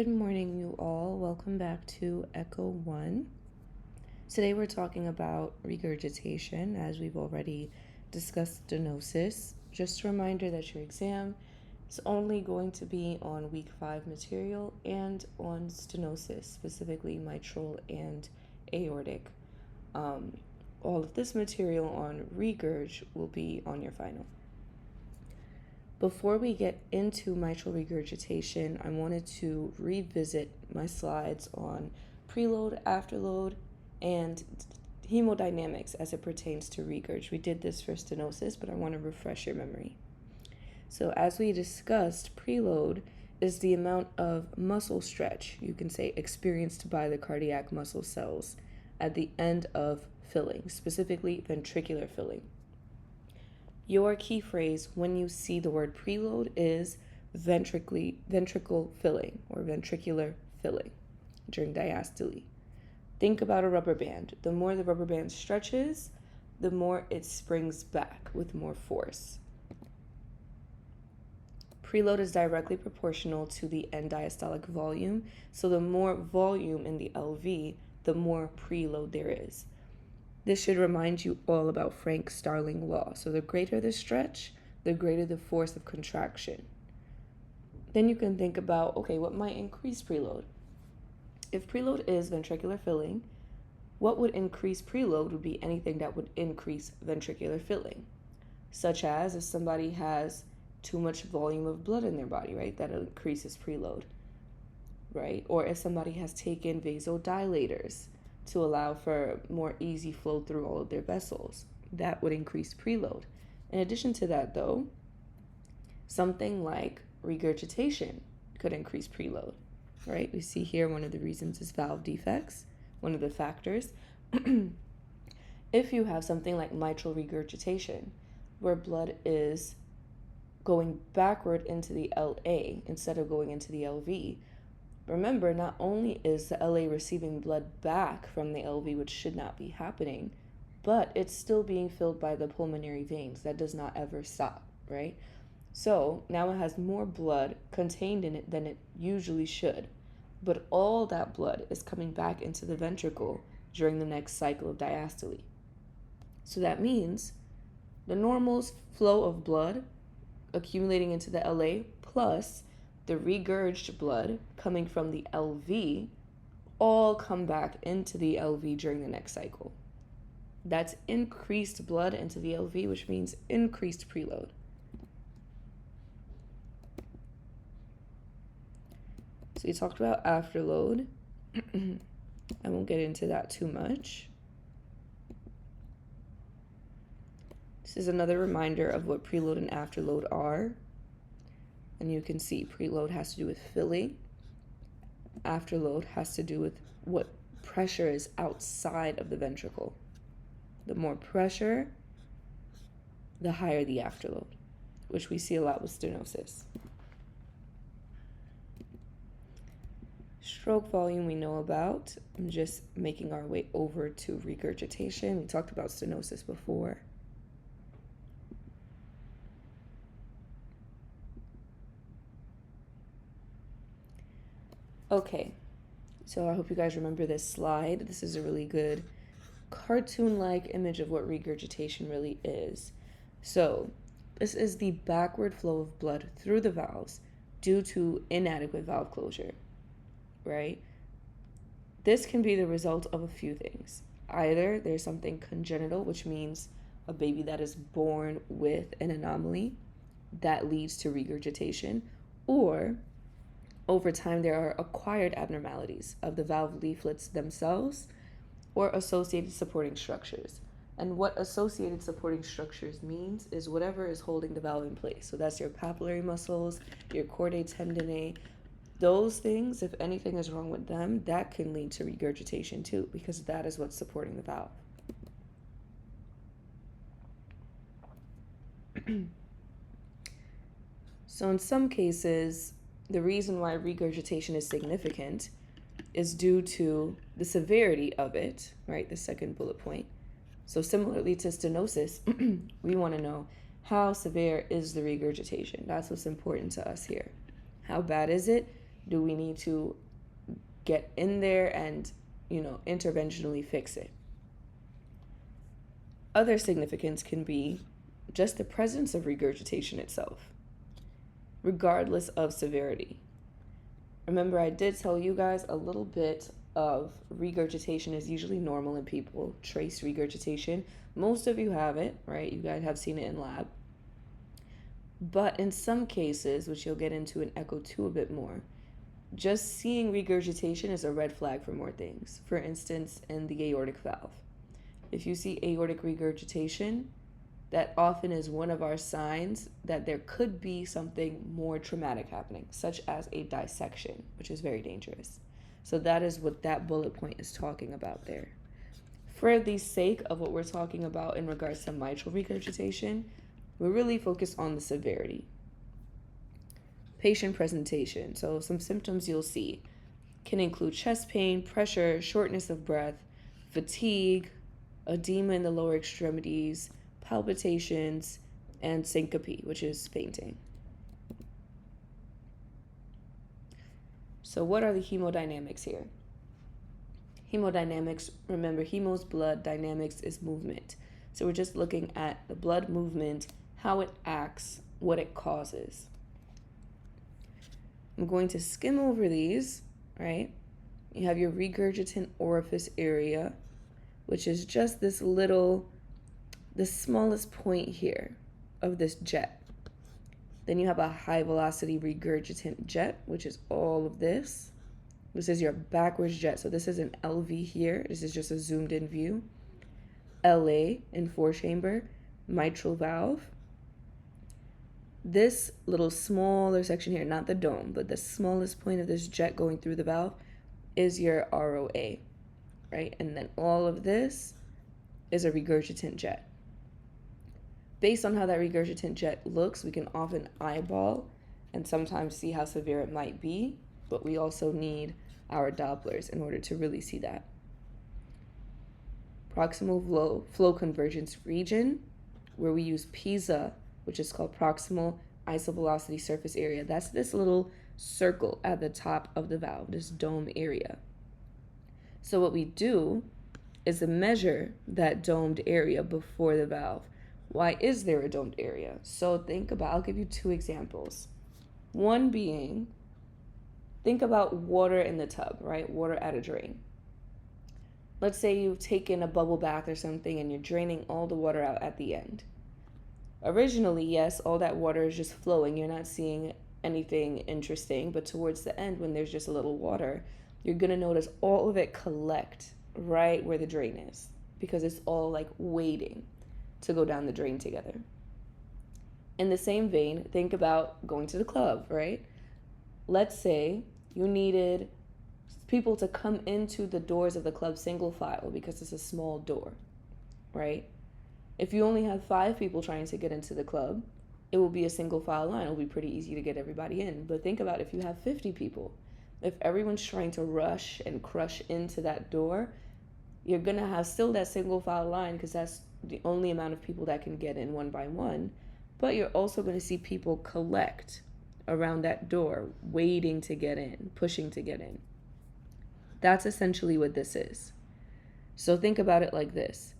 Good morning, you all. Welcome back to Echo 1. Today we're talking about regurgitation, as we've already discussed stenosis. Just a reminder that your exam is only going to be on week 5 material and on stenosis, specifically mitral and aortic. All of this material on regurg will be on your final. Before we get into mitral regurgitation, I wanted to revisit my slides on preload, afterload, and hemodynamics as it pertains to regurg. We did this for stenosis, but I want to refresh your memory. So as we discussed, preload is the amount of muscle stretch, you can say, experienced by the cardiac muscle cells at the end of filling, specifically ventricular filling. Your key phrase when you see the word preload is ventricle filling or ventricular filling during diastole. Think about a rubber band. The more the rubber band stretches, the more it springs back with more force. Preload is directly proportional to the end diastolic volume, so the more volume in the LV, the more preload there is. This should remind you all about Frank Starling law. So the greater the stretch, the greater the force of contraction. Then you can think about, okay, what might increase preload? If preload is ventricular filling, what would increase preload would be anything that would increase ventricular filling, such as if somebody has too much volume of blood in their body, right? That increases preload, right? Or if somebody has taken vasodilators to allow for more easy flow through all of their vessels, that would increase preload. In addition to that, though, something like regurgitation could increase preload, right? We see here one of the reasons is valve defects, one of the factors. If you have something like mitral regurgitation, where blood is going backward into the LA instead of going into the LV, remember, not only is the LA receiving blood back from the LV, which should not be happening, but it's still being filled by the pulmonary veins. That does not ever stop, right? So now it has more blood contained in it than it usually should. But all that blood is coming back into the ventricle during the next cycle of diastole. So that means the normal flow of blood accumulating into the LA plus the regurged blood coming from the LV all come back into the LV during the next cycle. That's increased blood into the LV, which means increased preload. So we talked about afterload. I won't get into that too much. This is another reminder of what preload and afterload are. And you can see preload has to do with filling. Afterload has to do with what pressure is outside of the ventricle. The more pressure, the higher the afterload, which we see a lot with stenosis. Stroke volume we know about. I'm just making our way over to regurgitation. We talked about stenosis before. Okay, so I hope you guys remember this slide. This is a really good cartoon-like image of what regurgitation really is. So this is the backward flow of blood through the valves due to inadequate valve closure, right? This can be the result of a few things. Either there's something congenital, which means a baby that is born with an anomaly that leads to regurgitation, or over time, there are acquired abnormalities of the valve leaflets themselves or associated supporting structures. And what associated supporting structures means is whatever is holding the valve in place. So that's your papillary muscles, your chordae tendineae. Those things, if anything is wrong with them, that can lead to regurgitation too, because that is what's supporting the valve. So in some cases, the reason why regurgitation is significant is due to the severity of it, right? The second bullet point. So similarly to stenosis, we want to know how severe is the regurgitation. That's what's important to us here. How bad is it? Do we need to get in there and, interventionally fix it? Other significance can be just the presence of regurgitation itself, regardless of severity. Remember, I did tell you guys a little bit of regurgitation is usually normal in people, trace regurgitation. Most of you have it, right? You guys have seen it in lab. But in some cases, which you'll get into in Echo 2 a bit more, just seeing regurgitation is a red flag for more things. For instance, in the aortic valve. If you see aortic regurgitation, that often is one of our signs that there could be something more traumatic happening, such as a dissection, which is very dangerous. So that is what that bullet point is talking about there. For the sake of what we're talking about in regards to mitral regurgitation, we're really focused on the severity. Patient presentation. So some symptoms you'll see can include chest pain, pressure, shortness of breath, fatigue, edema in the lower extremities, palpitations, and syncope, which is fainting. So what are the hemodynamics here? Hemodynamics, remember, hemo's blood, dynamics is movement. So we're just looking at the blood movement, how it acts, what it causes. I'm going to skim over these, right? You have your regurgitant orifice area, which is just this little, the smallest point here of this jet. Then you have a high velocity regurgitant jet, which is all of this. This is your backwards jet. So this is an LV here. This is just a zoomed in view. LA in 4-chamber, mitral valve. This little smaller section here, not the dome, but the smallest point of this jet going through the valve is your ROA, right? And then all of this is a regurgitant jet. Based on how that regurgitant jet looks, we can often eyeball and sometimes see how severe it might be, but we also need our Dopplers in order to really see that. Proximal flow convergence region, where we use PISA, which is called proximal isovelocity surface area. That's this little circle at the top of the valve, this dome area. So what we do is measure that domed area before the valve. Why is there a domed area? So think about, I'll give you 2 examples. One being, think about water in the tub, right? Water at a drain. Let's say you've taken a bubble bath or something and you're draining all the water out at the end. Originally, yes, all that water is just flowing. You're not seeing anything interesting, but towards the end, when there's just a little water, you're gonna notice all of it collect right where the drain is because it's all like waiting to go down the drain together. In the same vein, think about going to the club, right? Let's say you needed people to come into the doors of the club single file because it's a small door, right? If you only have 5 people trying to get into the club, it will be a single file line. It'll be pretty easy to get everybody in. But think about if you have 50 people, if everyone's trying to rush and crush into that door, you're gonna have still that single file line because that's the only amount of people that can get in one by one. But you're also gonna see people collect around that door, waiting to get in, pushing to get in. That's essentially what this is. So think about it like this.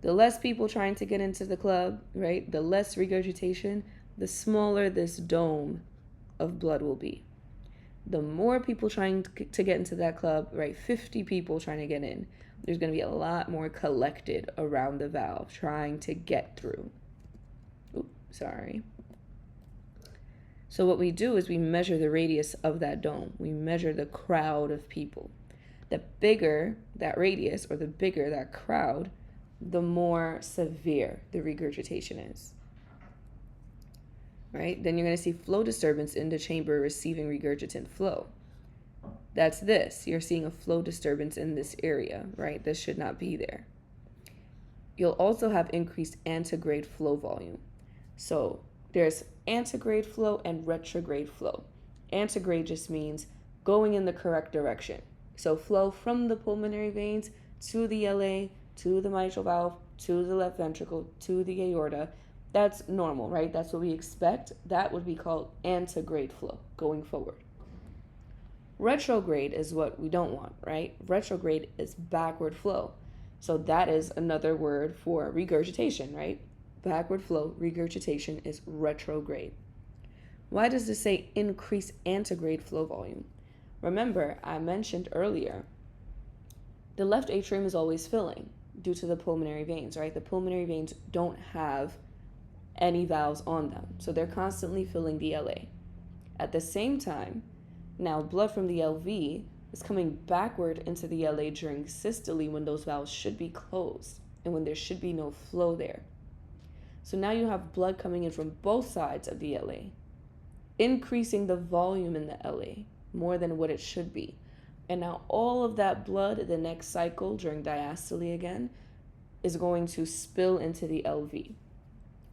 The less people trying to get into the club, right, the less regurgitation, the smaller this dome of blood will be. The more people trying to get into that club, right, 50 people trying to get in, there's going to be a lot more collected around the valve trying to get through. Oops, sorry. So what we do is we measure the radius of that dome. We measure the crowd of people. The bigger that radius or the bigger that crowd, the more severe the regurgitation is, right? Then you're going to see flow disturbance in the chamber receiving regurgitant flow. That's this. You're seeing a flow disturbance in this area, right? This should not be there. You'll also have increased antegrade flow volume. So there's antegrade flow and retrograde flow. Antegrade just means going in the correct direction. So flow from the pulmonary veins to the LA, to the mitral valve, to the left ventricle, to the aorta. That's normal, right? That's what we expect. That would be called antegrade flow going forward. Retrograde is what we don't want, right? Retrograde is backward flow. So that is another word for regurgitation, right? Backward flow, regurgitation is retrograde. Why does this say increase antegrade flow volume? Remember, I mentioned earlier, the left atrium is always filling due to the pulmonary veins, right? The pulmonary veins don't have any valves on them, so they're constantly filling the LA. At the same time, now blood from the LV is coming backward into the LA during systole when those valves should be closed and when there should be no flow there. So now you have blood coming in from both sides of the LA, increasing the volume in the LA more than what it should be. And now all of that blood, the next cycle during diastole again, is going to spill into the LV.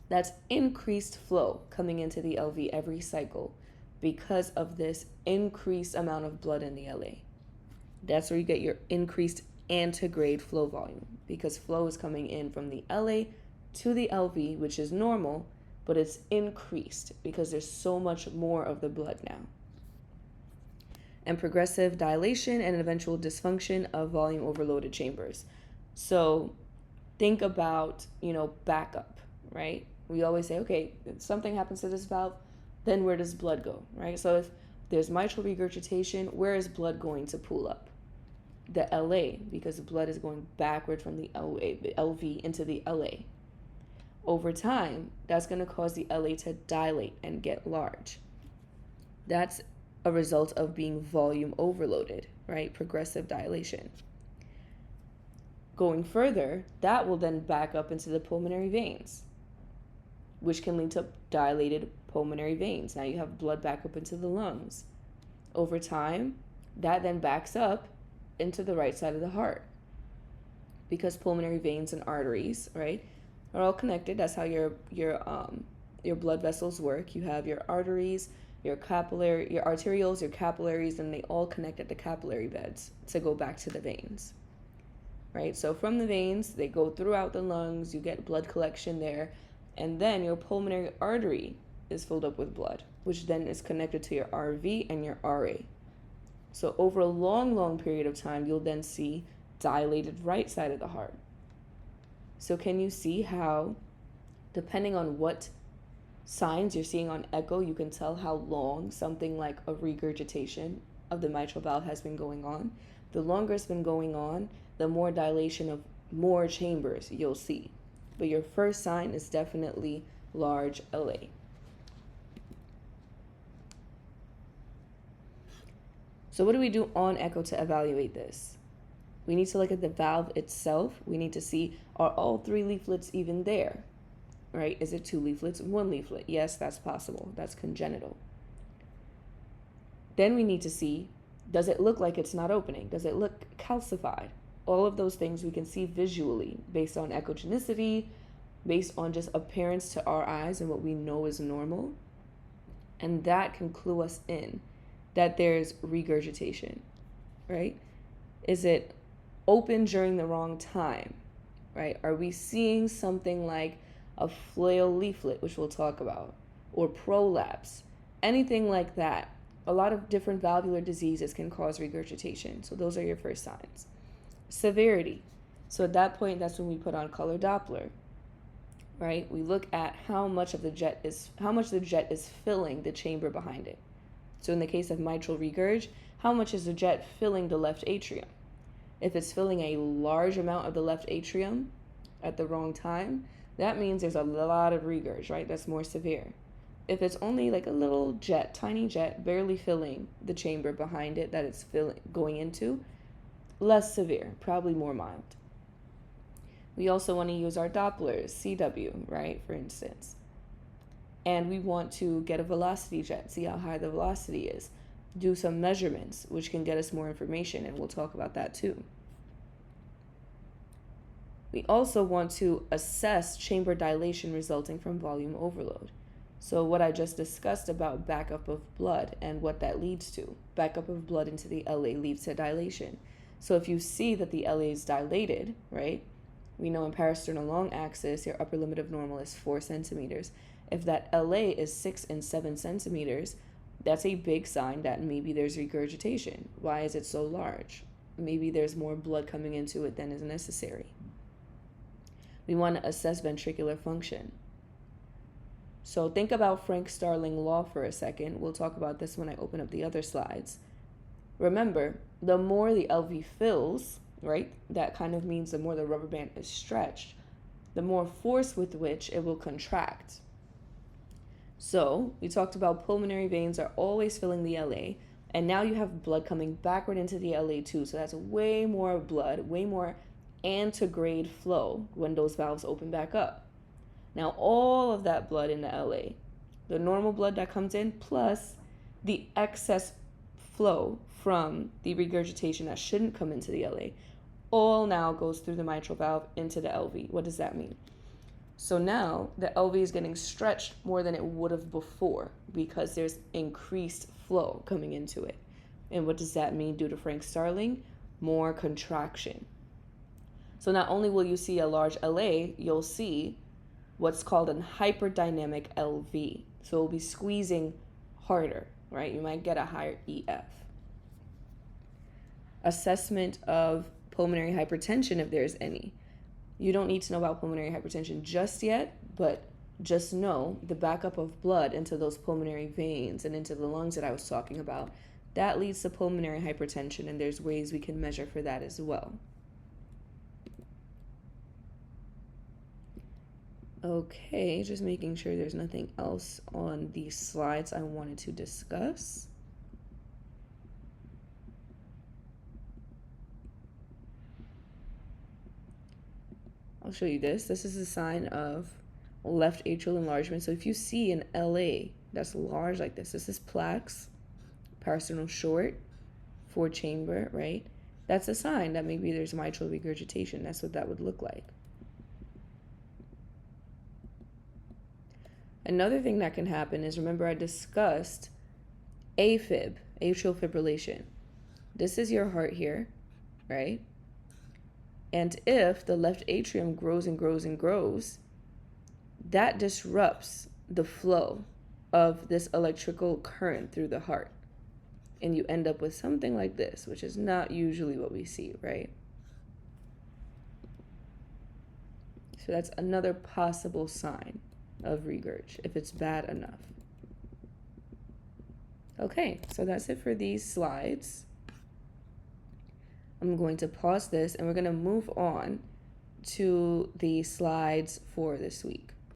That's increased flow coming into the LV every cycle because of this increased amount of blood in the LA. That's where you get your increased antegrade flow volume, because flow is coming in from the LA to the LV, which is normal, but it's increased because there's so much more of the blood now. And progressive dilation and eventual dysfunction of volume overloaded chambers. So think about, backup, right? We always say, okay, if something happens to this valve, then where does blood go, right? So if there's mitral regurgitation, where is blood going to pool up? The LA, because the blood is going backward from the LV into the LA. Over time, that's going to cause the LA to dilate and get large. That's a result of being volume overloaded, right? Progressive dilation. Going further, that will then back up into the pulmonary veins, which can lead to dilated pulmonary veins. Now you have blood back up into the lungs. Over time, that then backs up into the right side of the heart, because pulmonary veins and arteries, right, are all connected. That's how your blood vessels work. You have your arteries, your arterioles, your capillaries, and they all connect at the capillary beds to go back to the veins, right? So from the veins, they go throughout the lungs, you get blood collection there, and then your pulmonary artery is filled up with blood, which then is connected to your RV and your RA. So over a long, long period of time, you'll then see dilated right side of the heart. So can you see how, depending on what signs you're seeing on echo, you can tell how long something like a regurgitation of the mitral valve has been going on? The longer it's been going on, the more dilation of more chambers you'll see. But your first sign is definitely large LA. So what do we do on echo to evaluate this? We need to look at the valve itself. We need to see, are all 3 leaflets even there? Right? Is it 2 leaflets, 1 leaflet? Yes, that's possible. That's congenital. Then we need to see, does it look like it's not opening? Does it look calcified? All of those things we can see visually based on echogenicity, based on just appearance to our eyes and what we know is normal. And that can clue us in that there's regurgitation, right? Is it open during the wrong time, right? Are we seeing something like a flail leaflet, which we'll talk about, or prolapse, anything like that? A lot of different valvular diseases can cause regurgitation. So those are your first signs. Severity. So at that point, that's when we put on color Doppler, right? We look at how much the jet is filling the chamber behind it. So in the case of mitral regurg, how much is the jet filling the left atrium? If it's filling a large amount of the left atrium at the wrong time, that means there's a lot of regurg, right? That's more severe. If it's only like a little jet, tiny jet, barely filling the chamber behind it that it's going into, less severe, probably more mild. We also want to use our Dopplers, CW, right, for instance. And we want to get a velocity jet, see how high the velocity is. Do some measurements, which can get us more information, and we'll talk about that too. We also want to assess chamber dilation resulting from volume overload. So what I just discussed about backup of blood and what that leads to. Backup of blood into the LA leads to dilation. So if you see that the LA is dilated, right, we know in parasternal long axis, your upper limit of normal is 4 centimeters. If that LA is 6 and 7 centimeters, That's a big sign that maybe there's regurgitation. Why is it so large? Maybe there's more blood coming into it than is necessary. We want to assess ventricular function. So think about Frank-Starling law for a second. We'll talk about this when I open up the other slides. Remember, the more the LV fills, right, that kind of means the more the rubber band is stretched, the more force with which it will contract. So we talked about pulmonary veins are always filling the LA, and now you have blood coming backward into the LA too. So that's way more blood, way more antegrade flow when those valves open back up. Now all of that blood in the LA, the normal blood that comes in plus the excess flow from the regurgitation that shouldn't come into the LA, all now goes through the mitral valve into the LV. What does that mean? So now the LV is getting stretched more than it would have before because there's increased flow coming into it. And what does that mean due to Frank-Starling? More contraction. So not only will you see a large LA, you'll see what's called an hyperdynamic LV. So it'll be squeezing harder, right? You might get a higher EF. Assessment of pulmonary hypertension, if there's any. You don't need to know about pulmonary hypertension just yet, but just know the backup of blood into those pulmonary veins and into the lungs that I was talking about, that leads to pulmonary hypertension, and there's ways we can measure for that as well. Okay, just making sure there's nothing else on these slides I wanted to discuss. I'll show you this. This is a sign of left atrial enlargement. So if you see an LA that's large like this is plaques, parasternal short, 4-chamber, right? That's a sign that maybe there's mitral regurgitation. That's what that would look like. Another thing that can happen is, remember I discussed AFib, atrial fibrillation. This is your heart here, right? And if the left atrium grows and grows and grows, that disrupts the flow of this electrical current through the heart. And you end up with something like this, which is not usually what we see, right? So that's another possible sign of regurg, if it's bad enough. Okay, so that's it for these slides. I'm going to pause this and we're going to move on to the slides for this week.